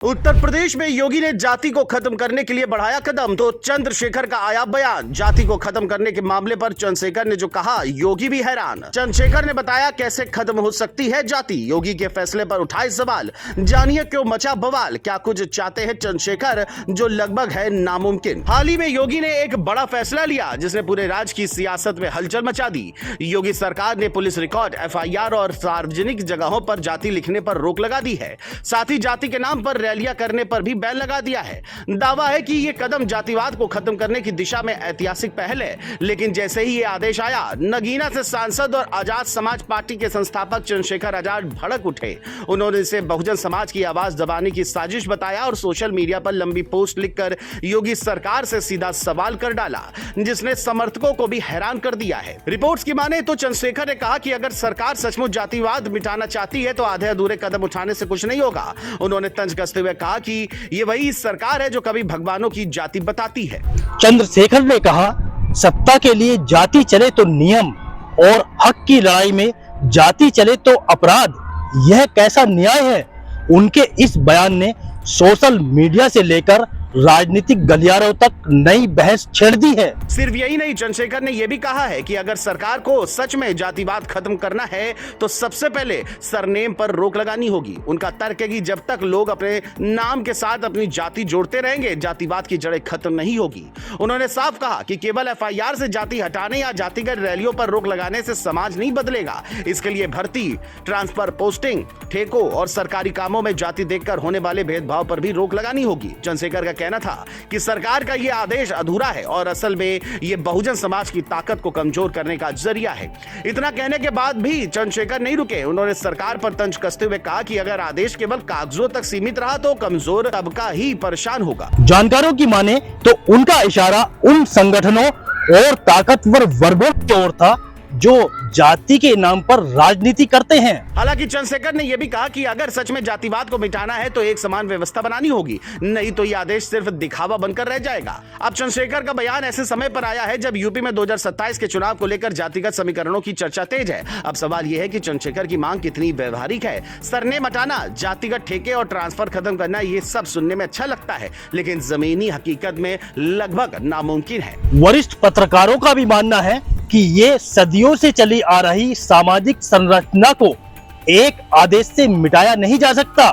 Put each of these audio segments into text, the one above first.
उत्तर प्रदेश में योगी ने जाति को खत्म करने के लिए बढ़ाया कदम, तो चंद्रशेखर का आया बयान। जाति को खत्म करने के मामले पर चंद्रशेखर ने जो कहा, योगी भी हैरान। चंद्रशेखर ने बताया कैसे खत्म हो सकती है जाति, योगी के फैसले पर उठाए सवाल। जानिए क्यों मचा बवाल, क्या कुछ चाहते हैं चंद्रशेखर जो लगभग है नामुमकिन। हाल ही में योगी ने एक बड़ा फैसला लिया जिसने पूरे राज्य की सियासत में हलचल मचा दी। योगी सरकार ने पुलिस रिकॉर्ड, FIR और सार्वजनिक जगहों पर जाति लिखने पर रोक लगा दी है। साथ ही जाति के नाम पर रैलियां करने पर भी बैन लगा दिया है। दावा है कि ये कदम जातिवाद को खत्म करने की दिशा में ऐतिहासिक पहल है। लेकिन जैसे ही ये आदेश आया, नगीना से सांसद और आजाद समाज पार्टी के संस्थापक चंद्रशेखर आजाद भड़क उठे। उन्होंने इसे बहुजन समाज की आवाज दबाने की साजिश बताया और सोशल मीडिया पर लंबी पोस्ट लिखकर योगी सरकार से सीधा सवाल कर डाला, जिसने समर्थकों को भी हैरान कर दिया है। रिपोर्ट्स की माने तो चंद्रशेखर ने कहा कि अगर सरकार सचमुच जातिवाद मिटाना चाहती है तो आधे अधूरे कदम उठाने से कुछ नहीं होगा। उन्होंने तंज कसते हुए कहा कि ये वही सरकार है जो कभी भगवानों की जाति बताती है। चंद्रशेखर ने कहा, सत्ता के लिए जाति चले तो नियम और हक की लड़ाई में जाति चले तो अपराध, यह कैसा न्याय है। उनके इस बयान ने सोशल मीडिया से लेकर राजनीतिक गलियारों तक नई बहस छेड़ दी है। सिर्फ यही नहीं, चंद्रशेखर ने यह भी कहा है कि अगर सरकार को सच में जातिवाद खत्म करना है तो सबसे पहले सरनेम पर रोक लगानी होगी। उनका तर्क है कि जब तक लोग अपने नाम के साथ अपनी जाति जोड़ते रहेंगे, जातिवाद की जड़ें खत्म नहीं होगी। उन्होंने साफ कहा कि केवल FIR से जाति हटाने या जातिगत रैलियों पर रोक लगाने से समाज नहीं बदलेगा। इसके लिए भर्ती, ट्रांसफर, पोस्टिंग, ठेकों और सरकारी कामों में जाति देखकर होने वाले भेदभाव पर भी रोक लगानी होगी। चंद्रशेखर का कहना था कि सरकार का यह आदेश अधूरा है और असल में यह बहुजन समाज की ताकत को कमजोर करने का जरिया है। इतना कहने के बाद भी चंद्रशेखर नहीं रुके। उन्होंने सरकार पर तंज कसते हुए कहा कि अगर आदेश केवल कागजों तक सीमित रहा तो कमजोर तबका ही परेशान होगा। जानकारों की माने तो उनका इशारा उन संगठनों और ताकतवर वर्गों की ओर था जो जाति के नाम पर राजनीति करते हैं। हालांकि चंद्रशेखर ने यह भी कहा कि अगर सच में जातिवाद को मिटाना है तो एक समान व्यवस्था बनानी होगी, नहीं तो यह आदेश सिर्फ दिखावा बनकर रह जाएगा। अब चंद्रशेखर का बयान ऐसे समय पर आया है जब यूपी में 2027 के चुनाव को लेकर जातिगत समीकरणों की चर्चा तेज है। अब सवाल यह है कि चंद्रशेखर की मांग कितनी व्यवहारिक है। सरनेम हटाना, जातिगत ठेके और ट्रांसफर खत्म करना, ये सब सुनने में अच्छा लगता है, लेकिन जमीनी हकीकत में लगभग नामुमकिन है। वरिष्ठ पत्रकारों का भी मानना है कि ये सदियों से चली आ रही सामाजिक संरचना को एक आदेश से मिटाया नहीं जा सकता।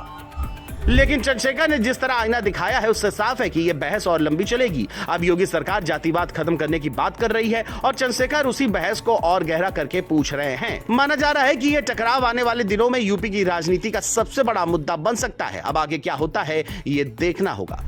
लेकिन चंद्रशेखर ने जिस तरह आईना दिखाया है उससे साफ है कि यह बहस और लंबी चलेगी। अब योगी सरकार जातिवाद खत्म करने की बात कर रही है और चंद्रशेखर उसी बहस को और गहरा करके पूछ रहे हैं। माना जा रहा है कि यह टकराव आने वाले दिनों में यूपी की राजनीति का सबसे बड़ा मुद्दा बन सकता है। अब आगे क्या होता है ये देखना होगा।